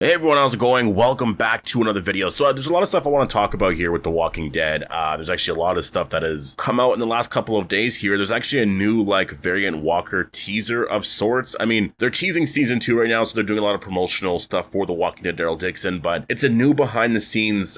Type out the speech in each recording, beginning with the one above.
Hey everyone, how's it going? Welcome back to another video. So there's a lot of stuff I want to talk about here with The Walking Dead. There's actually a lot of stuff that has come out in the last couple of days here. There's actually a new variant Walker teaser of sorts. I mean, they're teasing season 2 right now, so they're doing a lot of promotional stuff for The Walking Dead Daryl Dixon, but it's a new behind the scenes,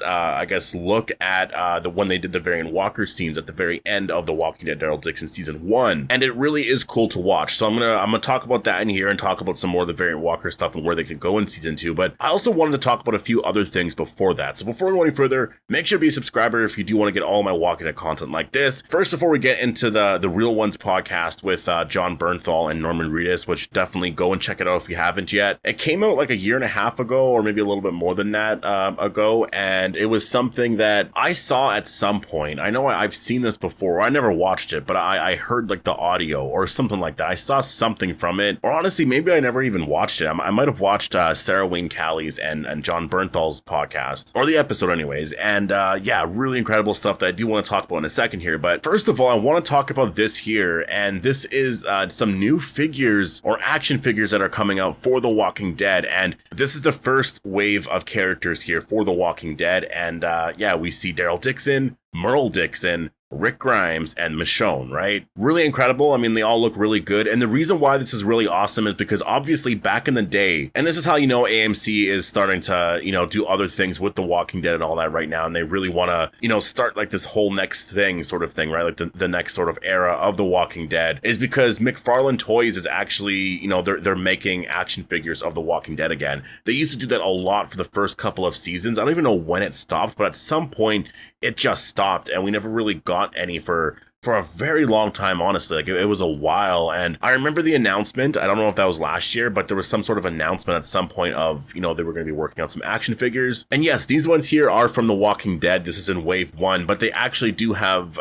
look at when they did the variant Walker scenes at the very end of The Walking Dead Daryl Dixon season 1. And it really is cool to watch. So I'm gonna talk about that in here and talk about some more of the variant Walker stuff and where they could go in season 2. But I also wanted to talk about a few other things before that. So before we go any further, make sure to be a subscriber if you do want to get all my Walking Dead content like this. First, before we get into the Real Ones podcast with John Bernthal and Norman Reedus, which definitely go and check it out if you haven't yet. It came out like a year and a half ago, or maybe a little bit more than that ago, and it was something that I saw at some point. I know I've seen this before. I never watched it, but I heard like the audio or something like that. I saw something from it, or honestly, maybe I never even watched it. I might have watched Sarah Wayne Callies and John Bernthal's podcast, or the episode anyways, and yeah, really incredible stuff that I do want to talk about in a second here. But first of all, I want to talk about this here, and this is some new figures or action figures that are coming out for The Walking Dead, and this is the first wave of characters here for The Walking Dead, and yeah, we see Daryl Dixon, Merle Dixon, Rick Grimes, and Michonne, right? Really incredible. I mean, they all look really good. And the reason why this is really awesome is because obviously back in the day, and this is how you know AMC is starting to, do other things with The Walking Dead and all that right now. And they really want to, start like this whole next thing sort of thing, right? Like the next sort of era of The Walking Dead is because McFarlane Toys is actually, they're making action figures of The Walking Dead again. They used to do that a lot for the first couple of seasons. I don't even know when it stopped, but at some point it just stopped and we never really got any for a very long time, honestly. Like it was a while. And I remember the announcement. I don't know if that was last year, but there was some sort of announcement at some point of, they were going to be working on some action figures. And yes, these ones here are from The Walking Dead. This is in wave 1, but they actually do have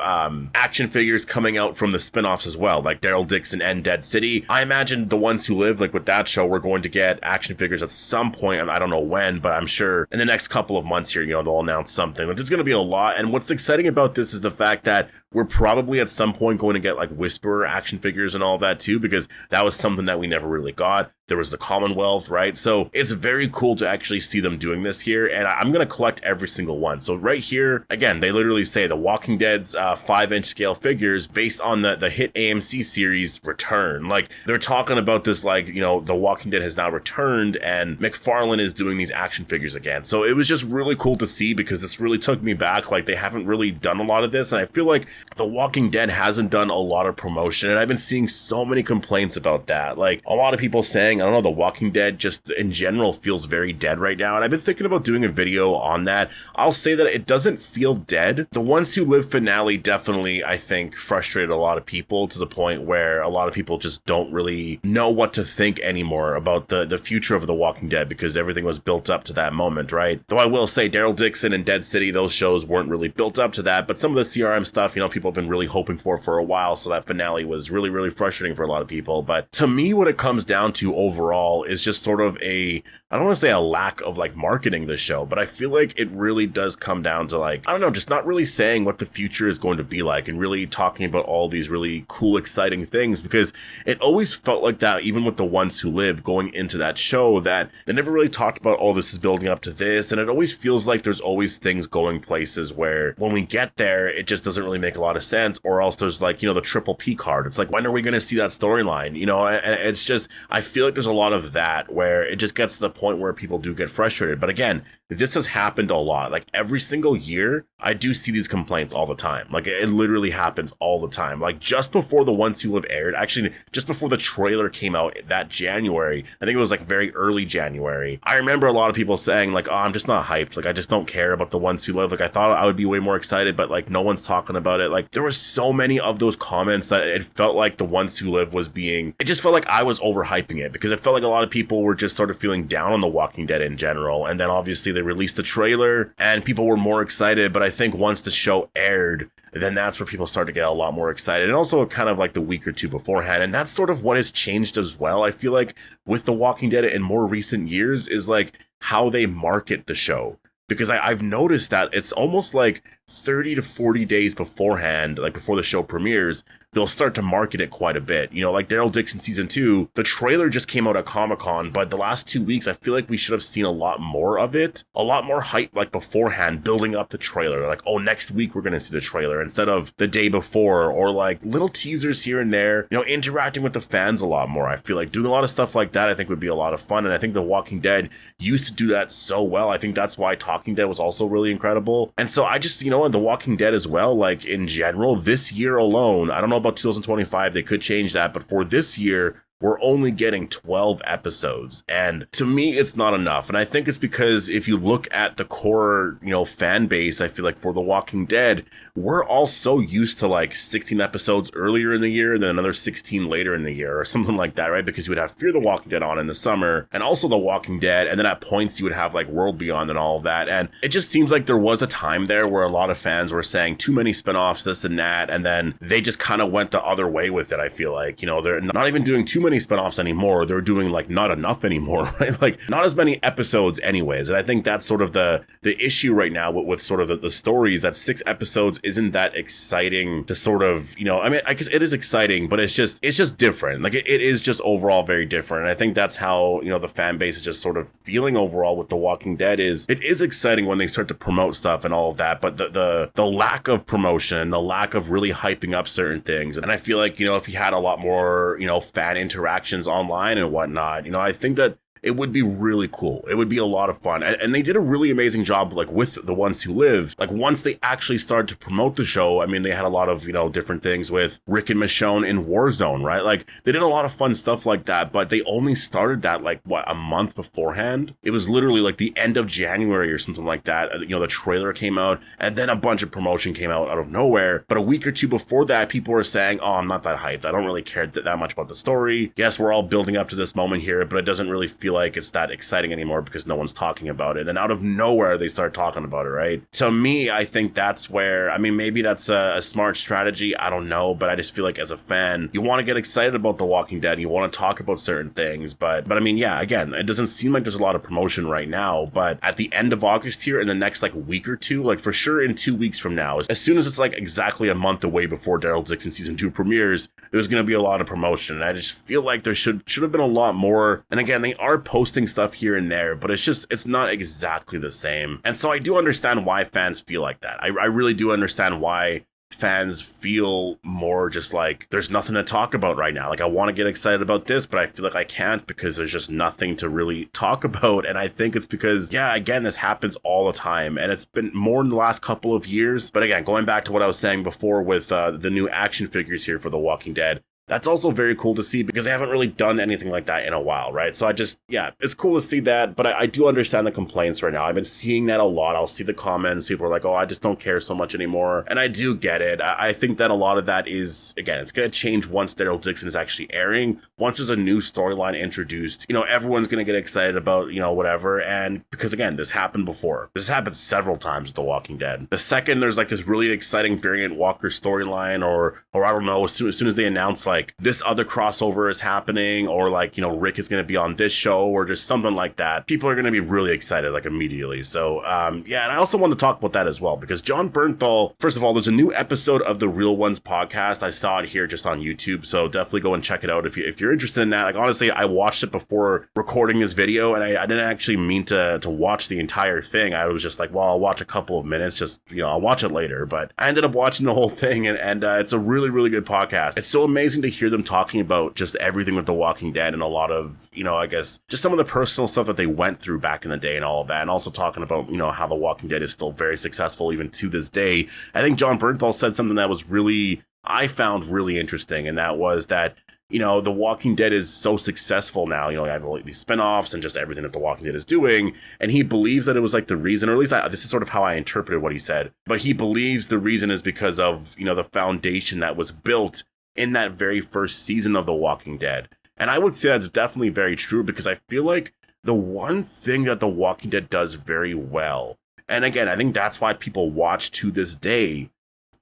action figures coming out from the spin-offs as well, like Daryl Dixon and Dead City. I imagine the ones who live, like with that show, we're going to get action figures at some point. And I don't know when, but I'm sure in the next couple of months here, they'll announce something. Like, there's going to be a lot. And what's exciting about this is the fact that we're probably at some point going to get like Whisperer action figures and all that too, because that was something that we never really got. There was the Commonwealth, right? So it's very cool to actually see them doing this here, and I'm going to collect every single one. So right here, again, they literally say The Walking Dead's 5-inch scale figures based on the hit AMC series Return. Like, they're talking about this like, The Walking Dead has now returned, and McFarlane is doing these action figures again. So it was just really cool to see, because this really took me back. Like, they haven't really done a lot of this, and I feel like The Walking Dead hasn't done a lot of promotion, and I've been seeing so many complaints about that. Like, a lot of people saying, I don't know, The Walking Dead just in general feels very dead right now, and I've been thinking about doing a video on that. I'll say that it doesn't feel dead. The Ones Who Live finale definitely, I think, frustrated a lot of people to the point where a lot of people just don't really know what to think anymore about the future of The Walking Dead, because everything was built up to that moment, right? Though I will say Daryl Dixon and Dead City, those shows weren't really built up to that, but some of the CRM stuff, people have been really hoping for a while, so that finale was really, really frustrating for a lot of people. But to me, what it comes down to overall is just sort of I don't want to say a lack of like marketing the show, but I feel like it really does come down to like, I don't know, just not really saying what the future is going to be like and really talking about all these really cool, exciting things, because it always felt like that, even with The Ones Who Live going into that show, that they never really talked about, oh, this is building up to this. And it always feels like there's always things going places where when we get there, it just doesn't really make a lot of sense, or else there's like, the triple P card. It's like, when are we going to see that storyline? And it's just, I feel like there's a lot of that where it just gets to the point where people do get frustrated. But again, this has happened a lot. Like every single year, I do see these complaints all the time. Like it literally happens all the time. Like just before The Ones Who Live aired, actually just before the trailer came out that January, I think it was like very early January, I remember a lot of people saying like, oh, I'm just not hyped. Like I just don't care about The Ones Who Live. Like I thought I would be way more excited, but like no one's talking about it. Like there was so many of those comments that it felt like The Ones Who Live was being, it just felt like I was overhyping it, because it felt like a lot of people were just sort of feeling down on The Walking Dead in general. And then obviously they released the trailer and people were more excited. But I think once the show aired, then that's where people start to get a lot more excited. And also kind of like the week or two beforehand. And that's sort of what has changed as well. I feel like with The Walking Dead in more recent years is like how they market the show. Because I've noticed that it's almost like 30 to 40 days beforehand, like before the show premieres, they'll start to market it quite a bit. You know, like Daryl Dixon season 2, the trailer just came out at Comic-Con, but the last 2 weeks, I feel like we should have seen a lot more of it. A lot more hype, like beforehand, building up the trailer. Like, oh, next week we're going to see the trailer instead of the day before, or like little teasers here and there, you know, interacting with the fans a lot more. I feel like doing a lot of stuff like that, I think would be a lot of fun. And I think The Walking Dead used to do that so well. I think that's why Talking Dead was also really incredible. And so I just, you know, and The Walking Dead as well, like in general, this year alone, I don't know about 2025, they could change that, but for this year, we're only getting 12 episodes. And to me, it's not enough. And I think it's because if you look at the core, you know, fan base, I feel like for The Walking Dead, we're all so used to like 16 episodes earlier in the year, and then another 16 later in the year or something like that, right? Because you would have Fear the Walking Dead on in the summer and also The Walking Dead. And then at points you would have like World Beyond and all of that. And it just seems like there was a time there where a lot of fans were saying too many spinoffs, this and that. And then they just kind of went the other way with it. I feel like, you know, they're not even doing too many spinoffs anymore. They're doing like not enough anymore, right? Like not as many episodes anyways. And I think that's sort of the issue right now with sort of the stories, that 6 episodes isn't that exciting to sort of, you know, I mean, I guess it is exciting, but it's just different. Like it is just overall very different. And I think that's how, you know, the fan base is just sort of feeling overall with The Walking Dead. Is it is exciting when they start to promote stuff and all of that, but the lack of promotion, the lack of really hyping up certain things. And I feel like, you know, if you had a lot more, you know, fan interactions online and whatnot, you know, I think that it would be really cool. It would be a lot of fun. And they did a really amazing job, like with The Ones Who Live. Like once they actually started to promote the show, I mean, they had a lot of, you know, different things with Rick and Michonne in Warzone, right? Like they did a lot of fun stuff like that, but they only started that like, what, a month beforehand? It was literally like the end of January or something like that. You know, the trailer came out and then a bunch of promotion came out of nowhere. But a week or two before that, people were saying, oh, I'm not that hyped. I don't really care that much about the story. Yes, we're all building up to this moment here, but it doesn't really feel like it's that exciting anymore because no one's talking about it. And out of nowhere, they start talking about it, right? To me, I think that's where, I mean, maybe that's a smart strategy. I don't know, but I just feel like as a fan, you want to get excited about The Walking Dead. You want to talk about certain things, but I mean, yeah, again, it doesn't seem like there's a lot of promotion right now, but at the end of August here, in the next like week or two, like for sure in 2 weeks from now, as soon as it's like exactly a month away before Daryl Dixon season 2 premieres, there's going to be a lot of promotion. And I just feel like there should have been a lot more. And again, they are posting stuff here and there, but it's not exactly the same. And so I do understand why fans feel like that. I really do understand why fans feel more just like there's nothing to talk about right now. Like I want to get excited about this, but I feel like I can't because there's just nothing to really talk about. And I think it's because, yeah, again, this happens all the time, and it's been more in the last couple of years. But again, going back to what I was saying before with the new action figures here for The Walking Dead, that's also very cool to see because they haven't really done anything like that in a while, right? So it's cool to see that, but I do understand the complaints right now. I've been seeing that a lot. I'll see the comments. People are like, oh, I just don't care so much anymore. And I do get it. I think that a lot of that is, again, it's going to change once Daryl Dixon is actually airing. Once there's a new storyline introduced, you know, everyone's going to get excited about, you know, whatever. And because, again, this happened before. This happened several times with The Walking Dead. The second there's like this really exciting variant Walker storyline, or I don't know, as soon as they announce like this other crossover is happening, or like, you know, Rick is going to be on this show, or just something like that, people are going to be really excited like immediately. So yeah, and I also want to talk about that as well, because Jon Bernthal, first of all, there's a new episode of the Real Ones podcast. I saw it here just on YouTube, so definitely go and check it out if you're interested in that. Like honestly, I watched it before recording this video, and I didn't actually mean to watch the entire thing. I was just like, well, I'll watch a couple of minutes, just, you know, I'll watch it later. But I ended up watching the whole thing, and it's a really, really good podcast. It's so amazing to hear them talking about just everything with The Walking Dead, and a lot of, you know, I guess just some of the personal stuff that they went through back in the day and all of that, and also talking about, you know, how The Walking Dead is still very successful even to this day. I think Jon Bernthal said something that was really, I found really interesting, and that was that, you know, The Walking Dead is so successful now, you know, I have all these spinoffs and just everything that The Walking Dead is doing, and he believes that it was like the reason, or at least this is sort of how I interpreted what he said, but he believes the reason is because of, you know, the foundation that was built in that very first season of The Walking Dead. And I would say that's definitely very true, because I feel like the one thing that The Walking Dead does very well, and again, I think that's why people watch to this day,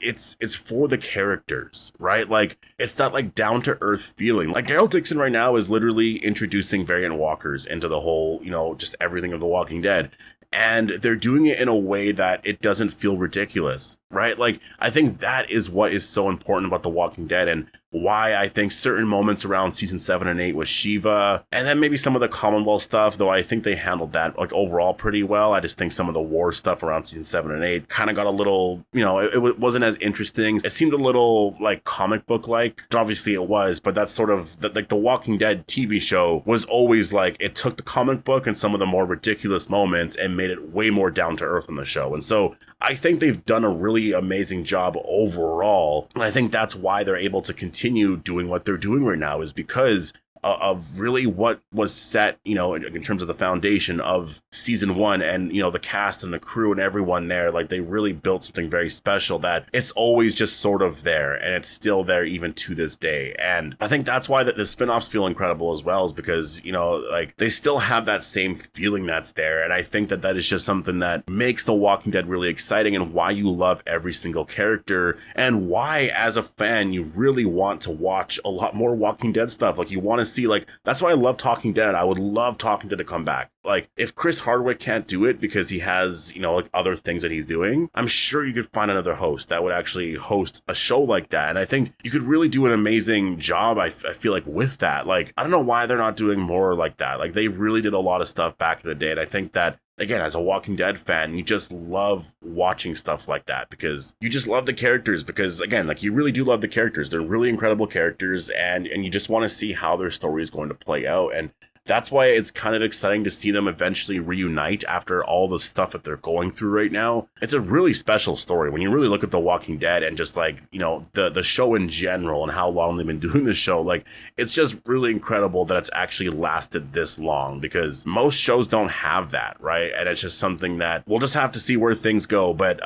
it's for the characters, right? Like, it's that like down to earth feeling. Like Daryl Dixon right now is literally introducing variant walkers into the whole, you know, just everything of The Walking Dead. and they're doing it in a way that it doesn't feel ridiculous, right? Like, I think that is what is so important about The Walking Dead, and why I think certain moments around season 7 and 8 with Shiva, and then maybe some of the Commonwealth stuff, though I think they handled that like overall pretty well. I just think some of the war stuff around season 7 and 8 kind of got a little, it wasn't as interesting. It seemed a little like comic book like. Obviously it was, but that's sort of like the Walking Dead TV show was always like, it took the comic book and some of the more ridiculous moments and made it way more down to earth on the show. And so I think they've done a really amazing job overall. And I think that's why they're able to continue doing what they're doing right now, is because of really what was set, in terms of the foundation of season 1 and, the cast and the crew and everyone there. Like, they really built something very special that it's always just sort of there, and it's still there even to this day. And I think that's why the spin-offs feel incredible as well, is because, like, they still have that same feeling that's there. And I think that is just something that makes The Walking Dead really exciting, and why you love every single character, and why as a fan you really want to watch a lot more Walking Dead stuff. Like, you want to see, like, that's why I love Talking Dead. I would love Talking Dead to come back. Like, if Chris Hardwick can't do it because he has, like, other things that he's doing, I'm sure you could find another host that would actually host a show like that. And I think you could really do an amazing job, I feel like, with that. Like, I don't know why they're not doing more like that. Like, they really did a lot of stuff back in the day. And I think that, again, as a Walking Dead fan, you just love watching stuff like that, because you just love the characters, because, again, like, you really do love the characters. They're really incredible characters, and you just want to see how their story is going to play out. And that's why it's kind of exciting to see them eventually reunite after all the stuff that they're going through right now. It's a really special story when you really look at The Walking Dead and just, like, the show in general and how long they've been doing the show. Like, it's just really incredible that it's actually lasted this long, because most shows don't have that, right? And it's just something that we'll just have to see where things go. But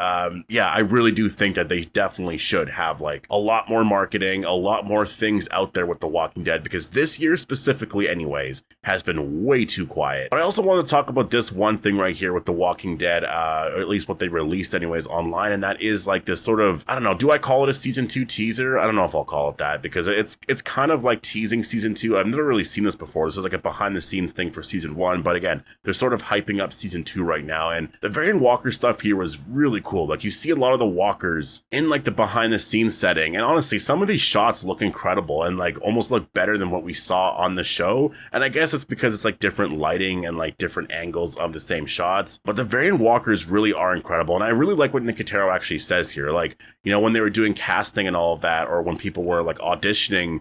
yeah, I really do think that they definitely should have, like, a lot more marketing, a lot more things out there with The Walking Dead, because this year specifically anyways has been way too quiet. But I also want to talk about this one thing right here with The Walking Dead, or at least what they released anyways online, and that is like this sort of, I don't know, do I call it a season 2 teaser? I don't know if I'll call it that, because it's kind of like teasing season 2. I've never really seen this before. This is like a behind the scenes thing for season 1, but again, they're sort of hyping up season 2 right now, and the Varian Walker stuff here was really cool. Like, you see a lot of the walkers in like the behind the scenes setting, and honestly, some of these shots look incredible and like almost look better than what we saw on the show. And I guess it's because it's like different lighting and like different angles of the same shots, but the Varian Walkers really are incredible. And I really like what Nicotero actually says here. Like, when they were doing casting and all of that, or when people were like auditioning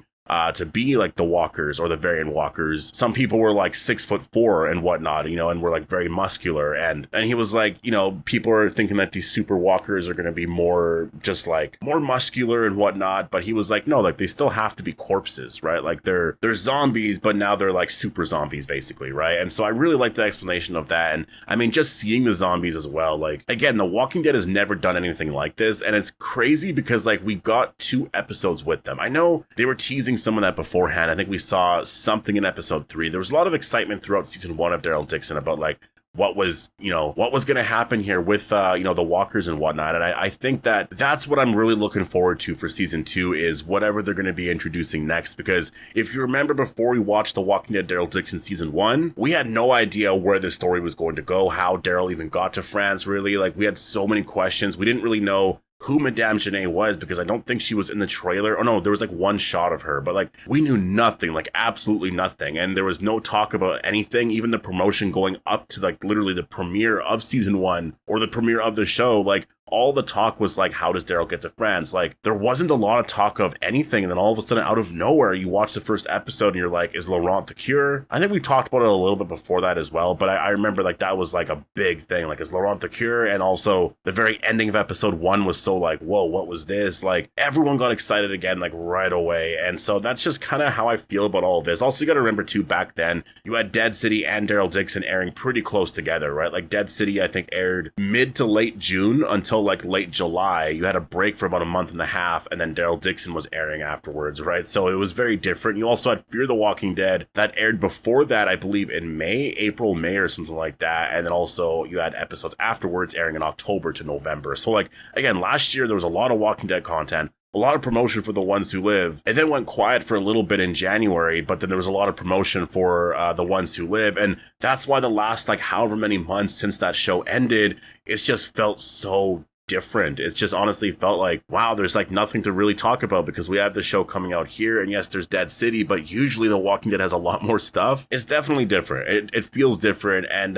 to be like the walkers or the Varian Walkers, some people were like 6'4" and whatnot, and were like very muscular. And he was like, people are thinking that these super walkers are going to be more just like more muscular and whatnot. But he was like, no, like, they still have to be corpses, right? Like, they're zombies, but now they're like super zombies basically, right? And so I really like the explanation of that. And I mean, just seeing the zombies as well, like, again, The Walking Dead has never done anything like this. And it's crazy because like we got 2 episodes with them. I know they were teasing some of that beforehand. I think we saw something in episode 3. There was a lot of excitement throughout season 1 of Daryl Dixon about like what was going to happen here with, the walkers and whatnot. And I think that that's what I'm really looking forward to for season 2, is whatever they're going to be introducing next. Because if you remember, before we watched The Walking Dead Daryl Dixon season 1, we had no idea where this story was going to go, how Daryl even got to France, really. Like, we had so many questions. We didn't really know who Madame Janae was, because I don't think she was in the trailer. Oh no, there was like one shot of her, but like we knew nothing, like absolutely nothing. And there was no talk about anything, even the promotion going up to like literally the premiere of season 1 or the premiere of the show. Like, all the talk was like, how does Daryl get to France? Like, there wasn't a lot of talk of anything. And then all of a sudden, out of nowhere, you watch the first episode and you're like, is Laurent the cure? I think we talked about it a little bit before that as well, but I remember like that was like a big thing. Like, is Laurent the cure? And also the very ending of episode 1 was so like, whoa, what was this? Like, everyone got excited again, like right away. And so that's just kind of how I feel about all of this. Also, you got to remember too, back then you had Dead City and Daryl Dixon airing pretty close together, right? Like, Dead City, I think, aired mid to late June until like late July. You had a break for about a month and a half, and then Daryl Dixon was airing afterwards, right? So it was very different. You also had Fear the Walking Dead that aired before that, I believe in April, May or something like that. And then also you had episodes afterwards airing in October to November. So like, again, last year there was a lot of Walking Dead content, a lot of promotion for The Ones Who Live. It then went quiet for a little bit in January, but then there was a lot of promotion for The Ones Who Live. And that's why the last, like, however many months since that show ended, it's just felt so different. It's just honestly felt like, wow, there's like nothing to really talk about because we have the show coming out here, and yes, there's Dead City, but usually The Walking Dead has a lot more stuff. It's definitely different. It feels different, and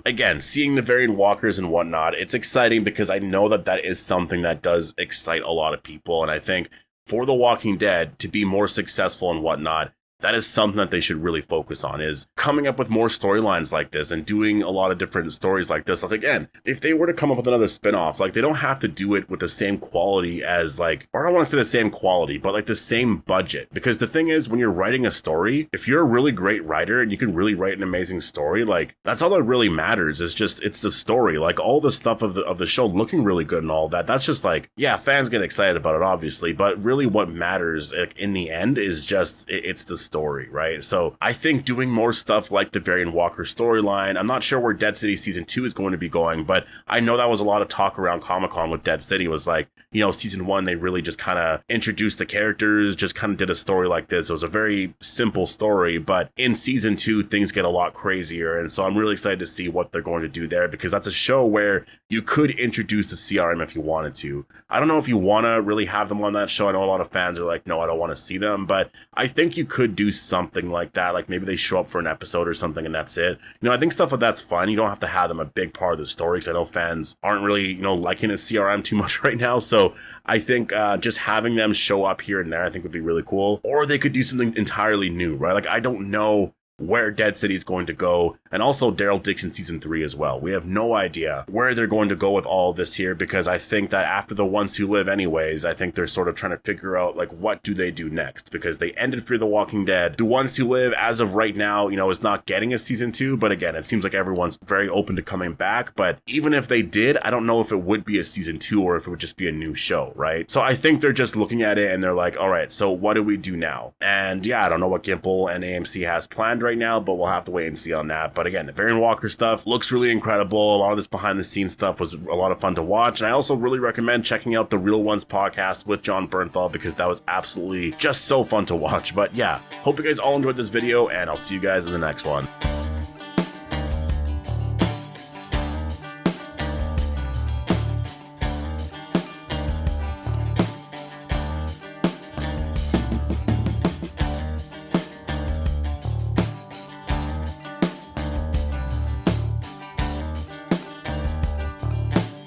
again, seeing the variant walkers and whatnot, it's exciting because I know that that is something that does excite a lot of people, and I think for The Walking Dead to be more successful and whatnot, that is something that they should really focus on, is coming up with more storylines like this and doing a lot of different stories like this. Like, again, if they were to come up with another spinoff, like, they don't have to do it with the same quality as, like, or I don't want to say the same quality, but like the same budget. Because the thing is, when you're writing a story, if you're a really great writer and you can really write an amazing story, like, that's all that really matters. Is just, it's the story. Like, all the stuff of the show looking really good and all that, that's just like, yeah, fans get excited about it, obviously, but really what matters, like, in the end is just, it's the story, right? So I think doing more stuff like the Varian Walker storyline, I'm not sure where Dead City season 2 is going to be going, but I know that was a lot of talk around Comic-Con with Dead City, was like, you know, season 1, they really just kind of introduced the characters, just kind of did a story like this. It was a very simple story, but in season 2, things get a lot crazier. And so I'm really excited to see what they're going to do there, because that's a show where you could introduce the CRM if you wanted to. I don't know if you want to really have them on that show. I know a lot of fans are like, no, I don't want to see them, but I think you could do something like that. Like, maybe they show up for an episode or something and that's it. You know, I think stuff like that's fun. You don't have to have them a big part of the story, because I know fans aren't really, you know, liking the CRM too much right now. So I think just having them show up here and there, I think would be really cool. Or they could do something entirely new, right? Like, I don't know where Dead City is going to go, and also Daryl Dixon season 3 as well. We have no idea where they're going to go with all of this here, because I think that after The Ones Who Live anyways, I think they're sort of trying to figure out, like, what do they do next, because they ended Fear the Walking Dead. The Ones Who Live, as of right now, you know, is not getting a season 2, but again, it seems like everyone's very open to coming back. But even if they did, I don't know if it would be a season 2 or if it would just be a new show, right? So I think they're just looking at it and they're like, all right, so what do we do now? And yeah, I don't know what Gimple and AMC has planned right now, but we'll have to wait and see on that. But again, the Varian Walker stuff looks really incredible. A lot of this behind the scenes stuff was a lot of fun to watch. And I also really recommend checking out the Real Ones podcast with John Bernthal, because that was absolutely just so fun to watch. But yeah, hope you guys all enjoyed this video, and I'll see you guys in the next one.